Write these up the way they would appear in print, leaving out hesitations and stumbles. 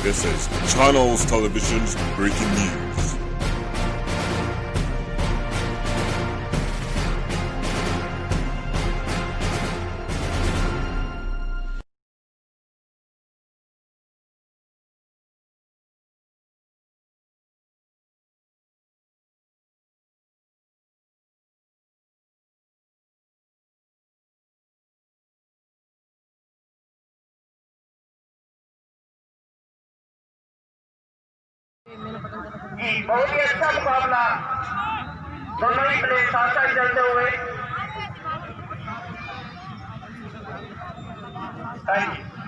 This is Channels Television's breaking news. बहुत ही अच्छा मुकाबला, दोनों ही प्लेयर साथ साथ चलते हुए।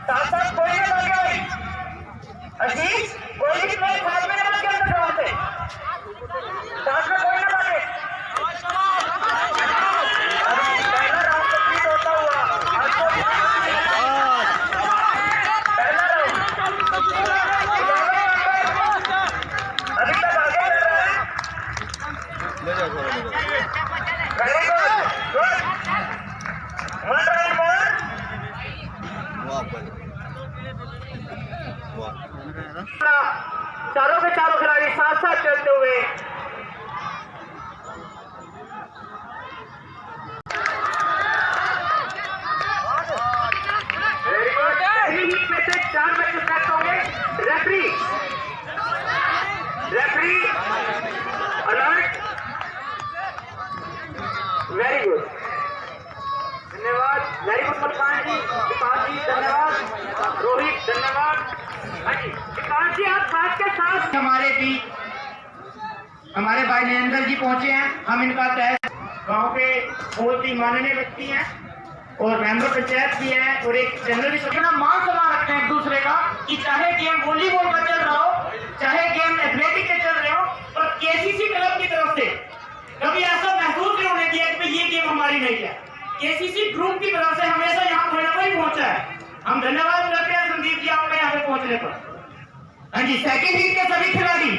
साथ साथ कोई ना लगे, अजीज कोई भी प्लेयर साथ में ना लगे अंदर ग्राउंड से, साथ में कोई ना लगे। पहला राउंड कंप्लीट होता हुआ पहला राउंड अभी तक आगे चल रहा है। वेरी गुड, गुड, 1 राउंड मोर। चारों के चारों खिलाड़ी साथ साथ चलते हुए में से 4 मैच सेलेक्ट होंगे। Referee alert. वेरी गुड, धन्यवाद, वेरी गुड मुस्कान जी, विकास जी धन्यवाद, रोहित धन्यवाद। हाँ जी विकास जी, आप बात के साथ हमारे भाई नरेंद्र जी पहुंचे हैं। हम इनका तय गांव के बहुत ही माननीय व्यक्ति हैं और मेंबर पंचायत भी हैं और एक जनरल भी सकना मान सम्मान रखते हैं एक दूसरे का, कि चाहे गेम वॉलीबॉल का चल रहा हो, चाहे गेम एथलेटिक के चल रहे हो, और केसीसी क्लब की तरफ से कभी ऐसा महसूस नहीं होने दिया कि ये गेम हमारी नहीं है। केसीसी ग्रुप की तरफ से हमेशा यहाँ कोई ना कोई पहुंचा है। हम धन्यवाद करते हैं संदीप जी आपका यहाँ पे पहुंचने पर। हाँ जी, सेकेंड हीट के सभी खिलाड़ी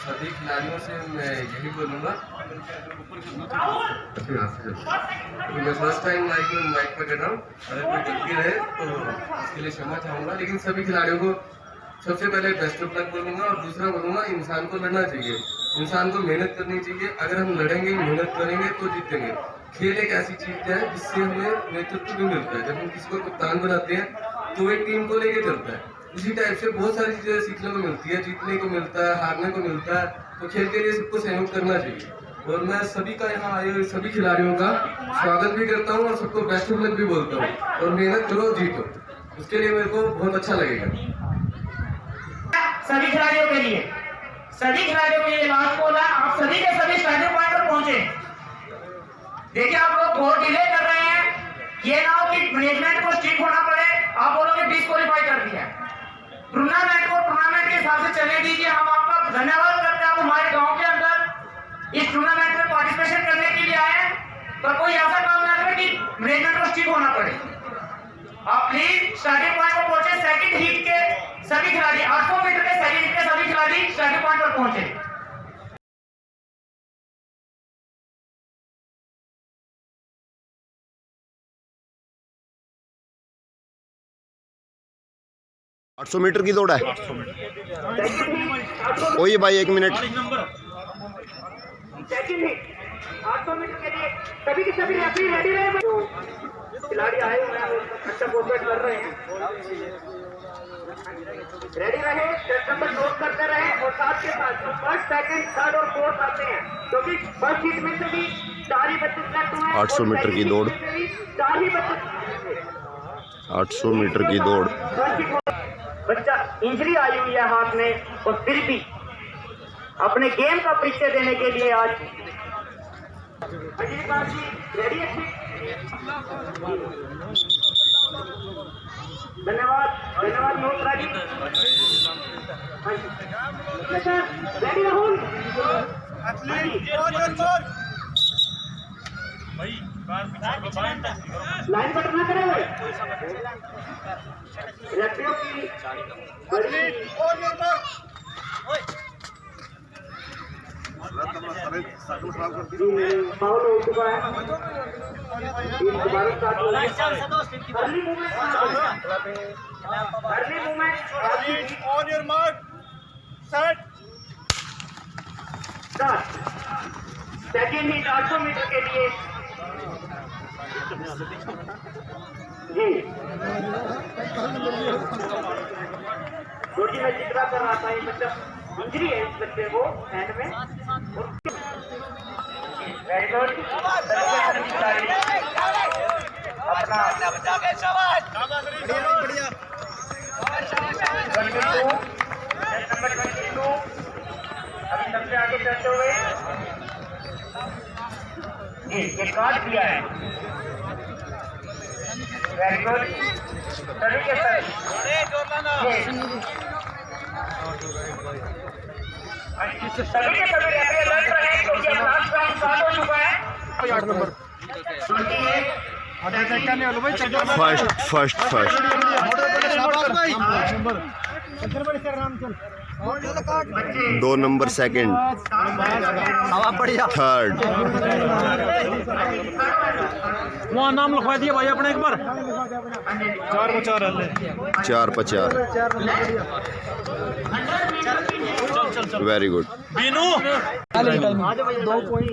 सभी खिलाड़ियों से मैं यही बोलूँगा, मैं फर्स्ट टाइम माइक पर कर रहा हूँ, अगर कोई गलती रहे तो उसके लिए क्षमा चाहूँगा। लेकिन सभी खिलाड़ियों को सबसे पहले बेस्ट ऑफ लक बोलूँगा और दूसरा बोलूँगा इंसान को लड़ना चाहिए, इंसान को मेहनत करनी चाहिए। अगर हम लड़ेंगे, मेहनत करेंगे तो जीतेंगे। खेल एक ऐसी चीज़ है जिससे हमें नेतृत्व भी मिलता है। जब हम किसी को कप्तान बनाते हैं तो एक टीम को लेके चलता है। उसी टाइप से बहुत सारी चीजें सीखने को मिलती है, जीतने को मिलता है, हारने को मिलता है। तो खेल के लिए सबको सहयोग करना चाहिए और मैं सभी का यहाँ आए हुए सभी खिलाड़ियों का स्वागत भी करता हूँ और सबको बेस्ट ऑफ लक भी बोलता हूँ। और मेहनत करो, जीतो, उसके लिए मेरे को बहुत अच्छा लगेगा। सभी खिलाड़ियों के लिए लास्ट बोला, आप सभी के सभी स्टार्टिंग पॉइंट पर पहुंचे। देखिए आप लोग बहुत डिले कर रहे हैं, ये ना हो कि मैनेजमेंट को स्ट्रिक्ट होना पड़े, आप बोलोगे डिस्क्वालीफाई कर दिया। टूर्नामेंट को टूर्नामेंट के हिसाब से चलने दीजिए। हम आपका धन्यवाद करते हैं, आप हमारे गांव के अंदर इस टूर्नामेंट में पार्टिसिपेशन करने के लिए आए हैं, पर कोई ऐसा काम ना करें कि मैनेजमेंट को स्ट्रिक्ट होना पड़े। आप प्लीज स्टार्टिंग पॉइंट पर पहुंचे। सेकंड हीट के सभी खिलाड़ी 800 मीटर के सेकंड हीट के सभी खिलाड़ी स्टार्टिंग पॉइंट पर पहुंचे। आठ 800 मीटर की दौड़ है। वही भाई 1 मिनट। सेकंड हीट 800 मीटर के लिए सभी के सभी रेफरी रेडी रहे। जो खिलाड़ी आए हुए हैं वो अच्छा कोऑपरेट कर रहे हैं, रेडी रहे, सेट नंबर नोट करते रहे और साथ के साथ जो फर्स्ट सेकंड थर्ड और फोर्थ आते हैं, क्योंकि फर्स्ट हीट में से भी 4 ही बच्चे सिलेक्ट हुए हैं। 800 मीटर की दौड़, 4 ही बच्चे 800 मीटर की दौड़। बच्चा इंजरी आई हुई है हाथ में और फिर भी अपने गेम का परिचय देने के लिए आज अजीत जी रेडी है। धन्यवाद नोटरा जी। रेडी राहुल, लाइन कट ना करें रेफरियों की फाउल हो चुका है। On your mark, set. Second heat 800 meter के लिए जी रोटी में जितना कर रहा था, मतलब इंजरी है इस बच्चे को हैंड में। Very good. अपना बढ़िया 22 नंबर 22 अभी सबसे आगे चलते हुए जी ये काट दिया है। Very good. सभी के सभी सभी के सभी रेफरी अलर्ट रहे क्योंकि अब लास्ट राउंड स्टार्ट हो चुका है। 8 number first 2 number second, third. वहाँ नाम लिखवा दिया भाई अपने एक बार। 4 पर 4 वेरी गुड। बीनू 2 पॉइंट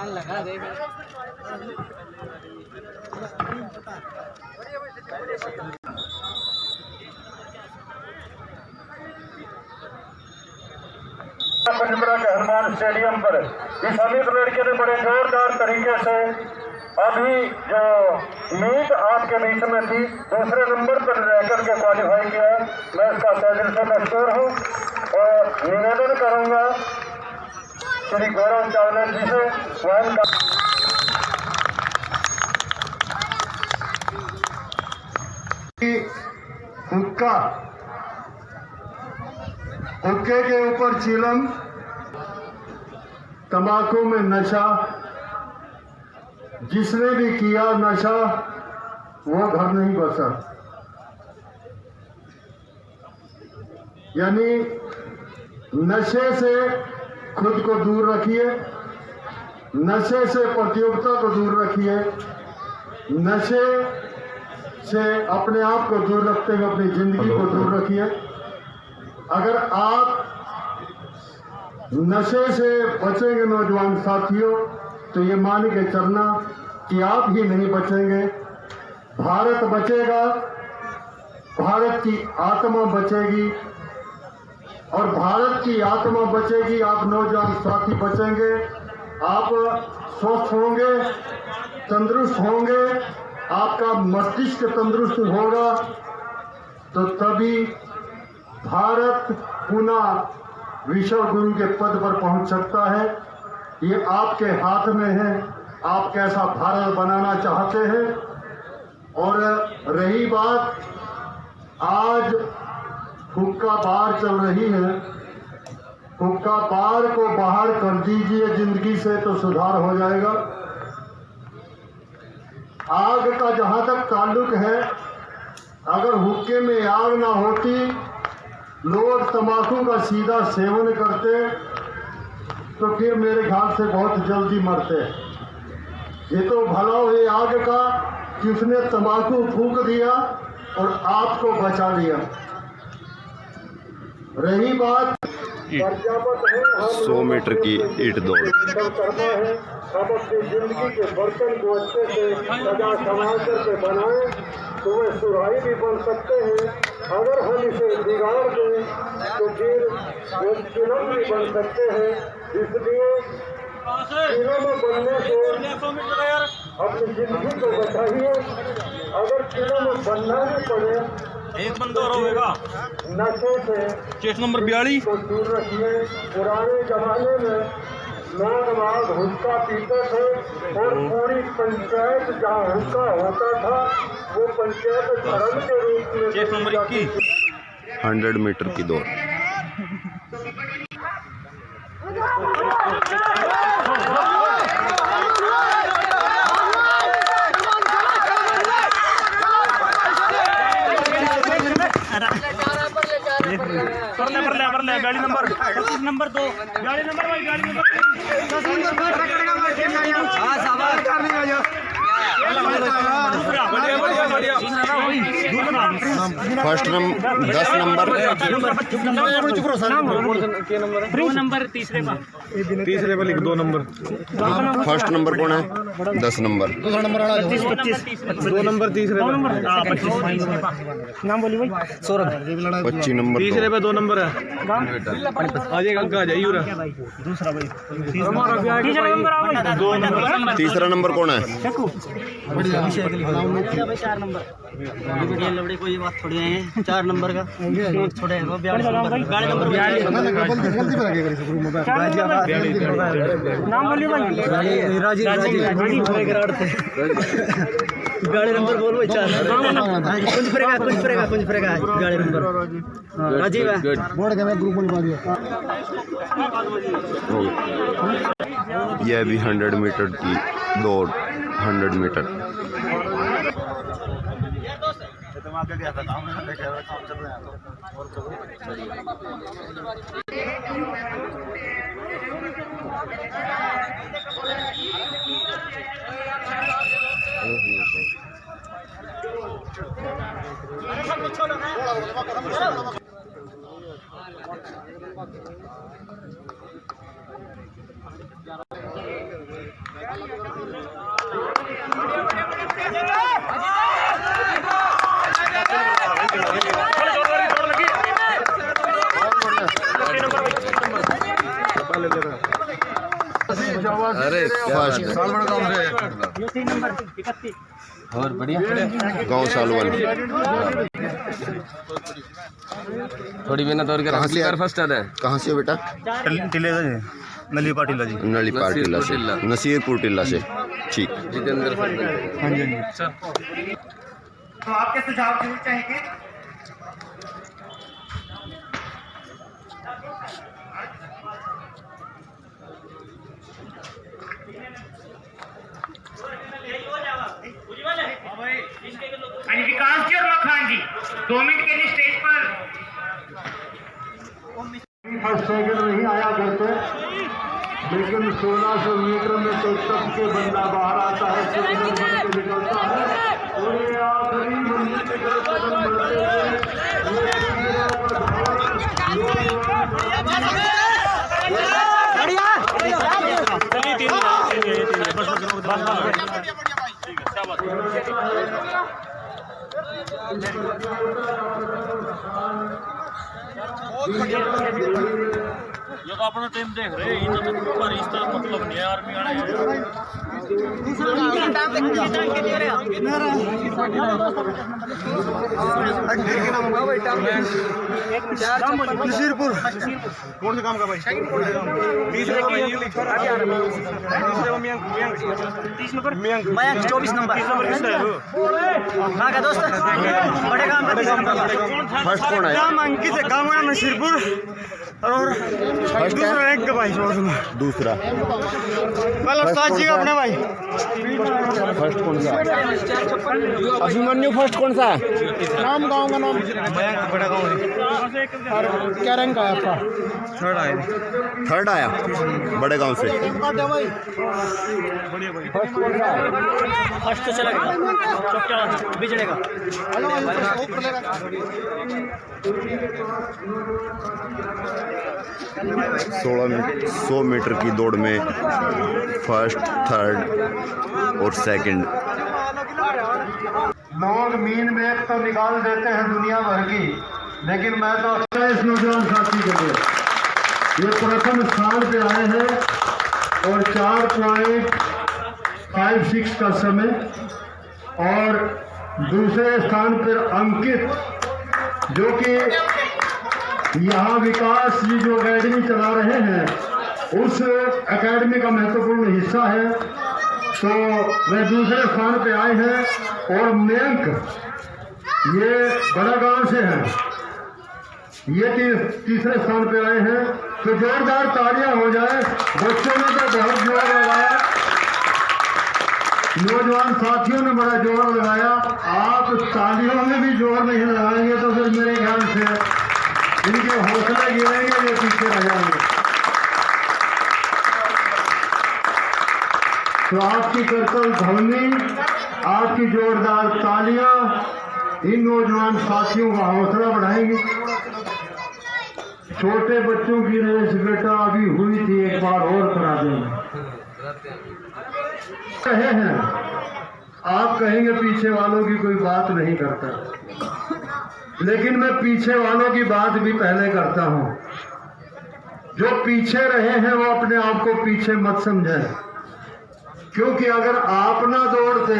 लगा दे। पंचमरा के हनुमान स्टेडियम पर इस अमित लड़के ने बड़े जोरदार तरीके से अभी जो मीट आपके बीच में थी दूसरे नंबर पर रहकर के क्वालिफाई किया। मैं इसका तहे दिल से मशहूर हूँ और निवेदन करूँगा श्री गौरव चावला जी से वहन का हुक्के के ऊपर चिलम, तंबाकू में नशा, जिसने भी किया नशा वो घर नहीं बसा। यानी नशे से खुद को दूर रखिए, नशे से प्रतियोगिता को दूर रखिए, नशे से अपने आप को दूर रखते हुए अपनी जिंदगी को दूर रखिए। अगर आप नशे से बचेंगे नौजवान साथियों तो ये मान के चलना कि आप ही नहीं बचेंगे, भारत बचेगा, भारत की आत्मा बचेगी और भारत की आत्मा बचेगी। आप नौजवान साथी बचेंगे, आप स्वस्थ होंगे, तंदुरुस्त होंगे, आपका मस्तिष्क तंदुरुस्त होगा तो तभी भारत पुनः विश्व गुरु के पद पर पहुंच सकता है। ये आपके हाथ में है, आप कैसा भारत बनाना चाहते हैं। और रही बात, आज हुक्का बार चल रही है, हुक्का बार को बाहर कर दीजिए जिंदगी से तो सुधार हो जाएगा। आग का जहां तक ताल्लुक है, अगर हुक्के में आग ना होती, लोग तंबाकू का सीधा सेवन करते तो फिर मेरे ख्याल से बहुत जल्दी मरते। ये तो भला हुई आग का कि उसने तंबाकू फूंक दिया और आपको बचा लिया। रही बात 100 मीटर की ईंट दौड़। करना है, हम अपनी जिंदगी के बर्तन को अच्छे से सजा संभाल करके बनाएं तो वे सुराही भी बन सकते हैं। अगर हम इसे बिगाड़ दें तो फिर वो चिलम भी बन सकते हैं। इसलिए चिलम बनने से अपनी जिंदगी को बचाइए। अगर चिलम बनना भी पड़े, एक बंदा और होगा नशे से केस नंबर 42 को दूर रखिए। पुराने जमाने में लोग हुक्का पीते थे और पूरी पंचायत जहाँ हुक्का होता था वो पंचायत धर्म के रूप में। केस नंबर 21 100 मीटर की दौड़। गाड़ी नंबर 25 नंबर 2 गाड़ी नंबर भाई गाड़ी number first number 10 number number तीसरे पर लिख 2 नंबर फर्स्ट नंबर कौन है 10 नंबर 2 नंबर तीसरे नाम बोली भाई सौरभ 25 नंबर तीसरे पे 2 नंबर है आ जाएगा अंक आ जाइए दूसरा भाई तीसरा नंबर आ भाई 2 नंबर तीसरा नंबर कौन है 4 नंबर लबड़े कोई बात थोड़ी है 4 नंबर का छोटे है 42 नंबर गाड़ी नंबर नाम बोलिए भाई राजीव गाड़ी नंबर बोल भाई 4 कुछ फरेगा गाड़ी नंबर राजीव है बोर्ड के मैं ग्रुप बनवा दिया यह भी 100 मीटर की दौड़ 100 मीटर अरे फर्स्ट और बढ़िया गाँव सालवन थोड़ी मेहनत और कहाँ से फर्स्ट आता है कहाँ से हो बेटा टिले नली पाटिला जी नली पाटिला से नसीरपुर टिल्ला से ठीक जितेंद्र तो आपके सुझाव जरूर चाहेंगे विकास जी और मखान जी 2 मिनट के लिए स्टेज पर फर्स्ट सेकंड नहीं आया करते, लेकिन 1600 मीटर में तो तब के बंदा बाहर आता है, सिलेंडर बन के निकलता है और ये आखिरी मंजिल की तरफ कदम बढ़ते हुए ये तो अपना टाइम देख रहे हैं, इतना तो रिश्ता मतलब नहीं है आर्मी वाले नसीरपुर कौन से काम का भाई मयंक 24 नंबर कहाँ का दोस्त बड़े काम फर्स्ट कौन है अंकित है काम का नसीरपुर और फर्स्ट दूसरा रैंक का भाई दूसरा कल उस्ताद जी का अपने भाई फर्स्ट कौन सा अभिमन्यु फर्स्ट कौन सा नाम गाँव का नाम मयंक बड़ा गाँव है और क्या रैंक आया आपका थर्ड आया बड़े गांव से फर्स्ट तो चला गया बिजड़ेगा 100 मीटर की दौड़ में फर्स्ट थर्ड और सेकंड। लोग मीन में एक तो निकाल देते हैं दुनिया भर की, लेकिन मैं तो इस नौजवान साथी के लिए ये प्रथम स्थान पे आए हैं और 4.56 का समय, और दूसरे स्थान पर अंकित जो कि यहाँ विकास जी जो अकेडमी चला रहे हैं उस अकेडमी का महत्वपूर्ण हिस्सा है, तो वे दूसरे स्थान पे आए हैं। और मयंक ये बड़ा गांव से हैं, ये तीसरे स्थान पे आए हैं, तो जोरदार तालियां हो जाए। बच्चों ने तो बहुत जोर लगाया, नौजवान साथियों ने बड़ा जोर लगाया, आप तालियों में भी जोर नहीं लगाएंगे तो फिर मेरे ख्याल से इनके हौसले गिरेंगे। पीछे रह जाएंगे। तो आपकी करतल ध्वनि, आपकी जोरदार तालियां इन नौजवान साथियों का हौसला बढ़ाएंगे। छोटे बच्चों की रेस बेटा अभी हुई थी, एक बार और करा देंगे। कहे हैं, आप कहेंगे पीछे वालों की कोई बात नहीं करता, लेकिन मैं पीछे वालों की बात भी पहले करता हूं। जो पीछे रहे हैं वो अपने आप को पीछे मत समझें, क्योंकि अगर आप ना दौड़ते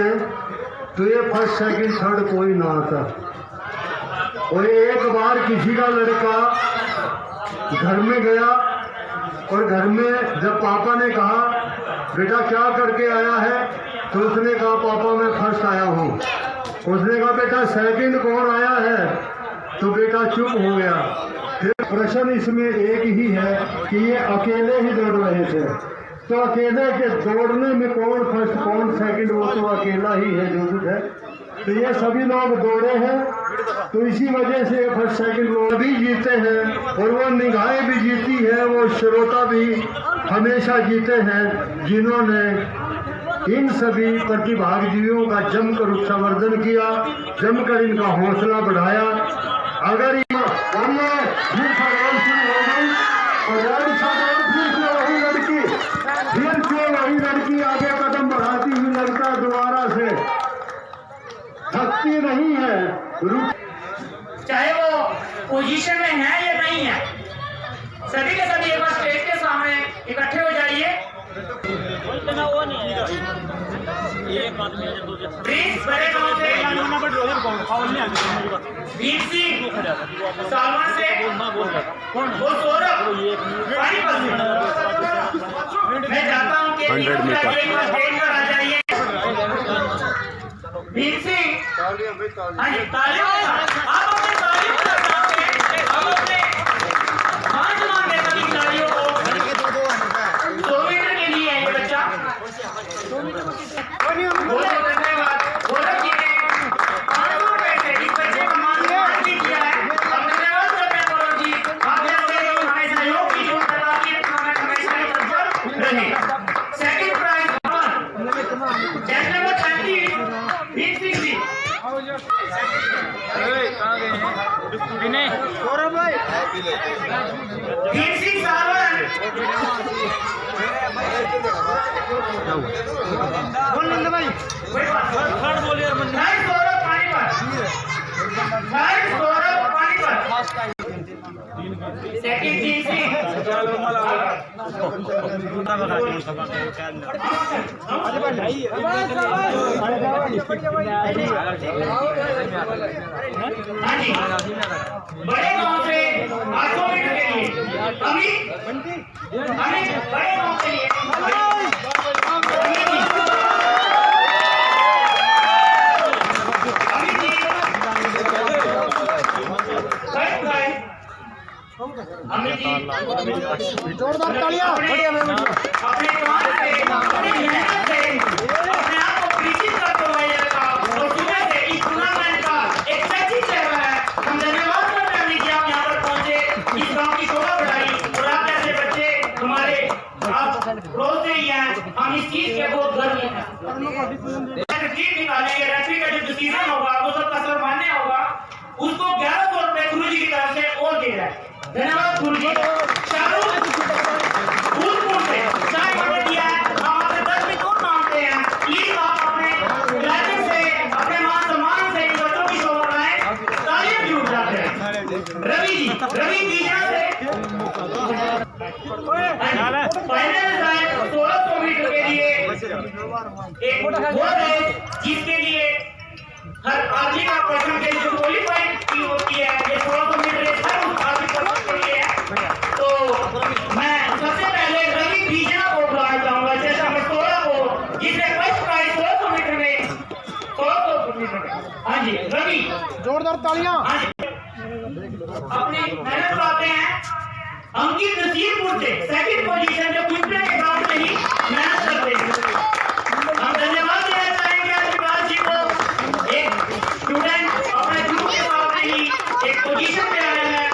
तो ये फर्स्ट सेकंड थर्ड कोई ना आता। और एक बार किसी का लड़का घर में गया और घर में जब पापा ने कहा बेटा क्या करके आया है, तो उसने कहा पापा मैं फर्स्ट आया हूँ। उसने कहा बेटा सेकंड कौन आया है, तो बेटा चुप हो गया। फिर प्रश्न इसमें एक ही है कि ये अकेले ही दौड़ रहे थे, तो अकेले के दौड़ने में कौन फर्स्ट कौन सेकंड, वो तो अकेला ही है जो कुछ है। तो ये सभी लोग दौड़े हैं, तो इसी वजह से फर्स्ट सेकंड लोग भी जीते हैं, और वो निगाहें भी जीती है, वो श्रोता भी हमेशा जीते हैं, जिन्होंने इन सभी प्रतिभागियों का जमकर उत्साहवर्धन किया, जमकर इनका हौसला बढ़ाया। अगर वही लड़की आगे कदम बढ़ाती हुई लगता दोबारा से थकती नहीं है, चाहे वो पोजीशन में है या नहीं है। सभी के सभी एक बार स्टेज के सामने इकट्ठे हो जाइए। प्रिंस बड़े गांव से, वीर सिंह सालवन से, वो सौरभ पानीपत से। मैं चाहता हूँ कि 100 मीटर स्टेज पर आ जाइए। वीर सिंह, हाँ जी, तालियों के साथ आप अपने तालियों के साथ आप अपने हाथ मांगे सभी खिलाड़ियों को। 100 मीटर के लिए है ये बच्चा। बहुत धन्यवाद। गौरव जी ने 500 रुपए से इस बच्चे का मान किया है। और धन्यवाद करते हैं गौरव जी, आप जैसे हमारे सहयोग की जो प्रकार की टूर्नामेंट हमेशा ही तत्पर रहे। Second prize chest number 35 Veer Singh ji. Veer Singh सावन सौरभ पानीपत, सौरभ पानीपत। सेकंड वीर सिंह। हाँ जी, बड़े गांव से 800 मीटर के लिए अभी बड़े गांव के लिए जोरदार तालियां अपने काम से, अपनी मेहनत से अपने आप को प्रीचित करते हुए और सुबह से इस टूर्नामेंट का एक सच्ची चेहरा है। हम धन्यवाद करते हैं कि आप यहाँ पर पहुंचे, इस गांव की शोभा बढ़ाई, और आप जैसे बच्चे हमारे आप रोज से ही हैं। हम इस चीज के बहुत गर्व हैं। टीम निकालेंगे, रेफरी का जो डिसीजन होगा वो सबका सर मान्य होगा, उसको 1100 रुपए गुरु जी की तरफ से और दे रहा है। धन्यवाद गुरु जी। शाहरुख फूलपुर से 4 नंबर दिया है। हम आपसे 10 मिनट और मांगते हैं, प्लीज आप अपने ग्लैमर से, अपने मान सम्मान से इन बच्चों की शोभा बढ़ाएं, तालियां भी उठाते हैं। रवि जी, रवि बीजा से फाइनल है 1600 मीटर के लिए एक वो है जिसके लिए हर आदमी का पर्सन के जो क्वालिफाइड की होती है, ये 1600 मीटर हर आदमी पर्सन के लिए है। तो मैं सबसे पहले रवि बीजा को बुलाना चाहूंगा, जैसा मैं 16 को जिसने फर्स्ट प्राइज 1600 मीटर में 1600 मीटर में। हाँ जी रवि, जोरदार तालियां। हाँ जी, अपनी मेहनत करते हैं। अंकित नसीरपुर से सेकंड पोजीशन, जो कुंपले के गांव से ही मेहनत करते हैं। हम धन्यवाद देना चाहेंगे आशीर्वाद जी को। एक स्टूडेंट अपने ग्रुप के साथ ही एक पोजीशन पे आया है,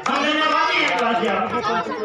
हम धन्यवाद देना चाहते हैं।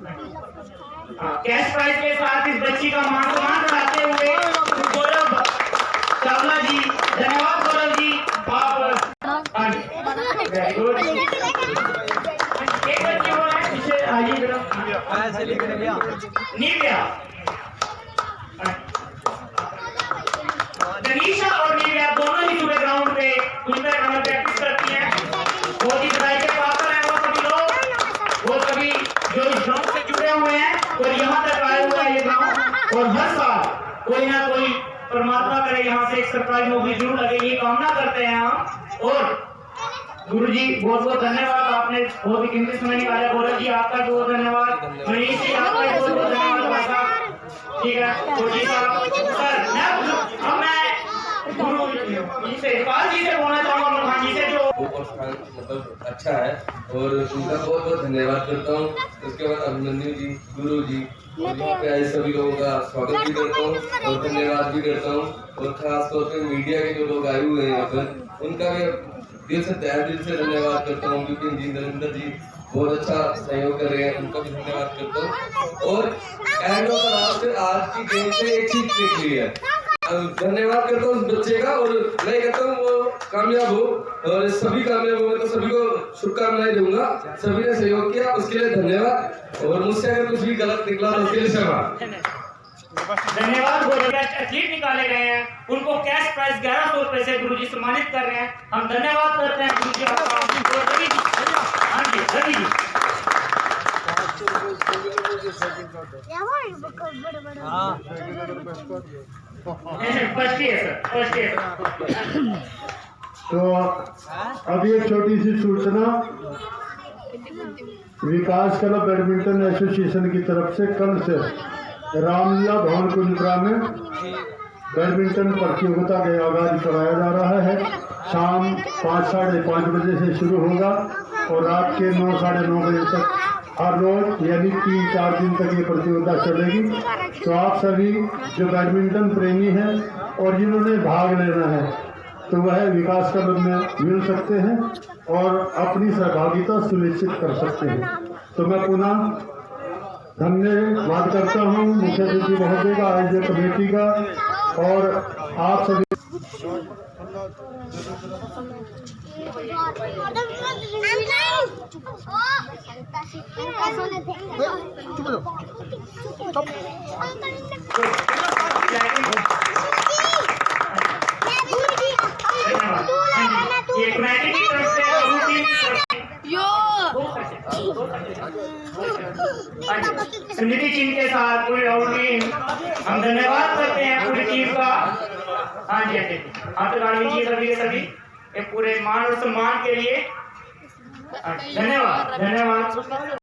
कैश प्राइज के साथ इस बच्ची का मान सम्मान बढ़ाते हुए गौरव चावला जी, धन्यवाद गौरव जी। आप वेरी गुड। एक बच्ची हो रहा है पीछे आइए जरा, नीव्या, तनीषा और नीव्या दोनों ही सुबह ग्राउंड पे प्रैक्टिस करती हैं। बहुत ही बधाई के पात्र हैं वो सभी लोग, वो सभी जो इस ग्राउंड से जुड़े हुए हैं और यहाँ तक आए हुए हैं ये ग्राउंड। और हर साल कोई ना कोई परमात्मा करे यहाँ से एक सरप्राइज नौकरी जरूर लगे, ये कामना करते हैं हम। और गुरु जी बहुत बहुत धन्यवाद, आपने बहुत ही कीमती समय निकाला। गौरव जी आपका बहुत धन्यवाद, मनीष जी आपका बहुत बहुत धन्यवाद भाई साहब। ठीक है गुरु जी साहब, सर अब मैं गुरु जी से इकबाल जी से बोलना चाहूँगा, खान जी से जो मतलब अच्छा है और उनका बहुत बहुत धन्यवाद करता हूँ। उसके बाद अभिनंदन जी, गुरु जी और यहाँ पे आए सभी लोगों का स्वागत भी करता हूँ और धन्यवाद भी करता हूँ। और खास तौर पे मीडिया के जो लोग आए हुए हैं यहाँ पर, उनका भी दिल से धन्यवाद करता हूँ, क्योंकि जी नरेंद्र जी बहुत अच्छा सहयोग कर रहे हैं, उनका भी धन्यवाद करता हूँ। और एंड ऑफ द लास्ट आज की गेम से एक चीज निकली है, धन्यवाद करता हूँ उस बच्चे का। और मैं कहता हूँ वो कामयाब हो और सभी कामयाब हो, मैं तो सभी को शुभकामनाएं दूंगा। सभी ने सहयोग किया उसके लिए धन्यवाद, और मुझसे अगर कुछ भी गलत निकला तो उसके लिए क्षमा। धन्यवाद। एथलीट निकाले गए हैं, उनको कैश प्राइज 1100 रुपए से गुरु जी सम्मानित कर रहे हैं, हम धन्यवाद करते हैं गुरु जी आपका। हाँ जी Ravi ji, first year sir. तो अब एक छोटी सी सूचना, विकास कला बैडमिंटन एसोसिएशन की तरफ से कल से रामलीला भवन कुंजपुरा में बैडमिंटन प्रतियोगिता का आगाज कराया जा रहा है। शाम 5 साढ़े 5 बजे से शुरू होगा और रात के 9 साढ़े 9 बजे तक हर रोज यानी 3-4 दिन तक ये प्रतियोगिता चलेगी। तो आप सभी जो बैडमिंटन प्रेमी हैं और जिन्होंने भाग लेना है तो वह विकास क्लब में मिल सकते हैं और अपनी सहभागिता सुनिश्चित कर सकते हैं। तो मैं पुनः धन्यवाद करता हूँ मुख्य सचिव महोदय का, आयोजक कमेटी का और आप सभी। सुनीति टीम के साथ पूरी टीम हम धन्यवाद करते हैं पूरी टीम का। हाँ जी हाथ लगा लीजिए सभी के सभी पूरे मान और सम्मान के लिए। धन्यवाद धन्यवाद।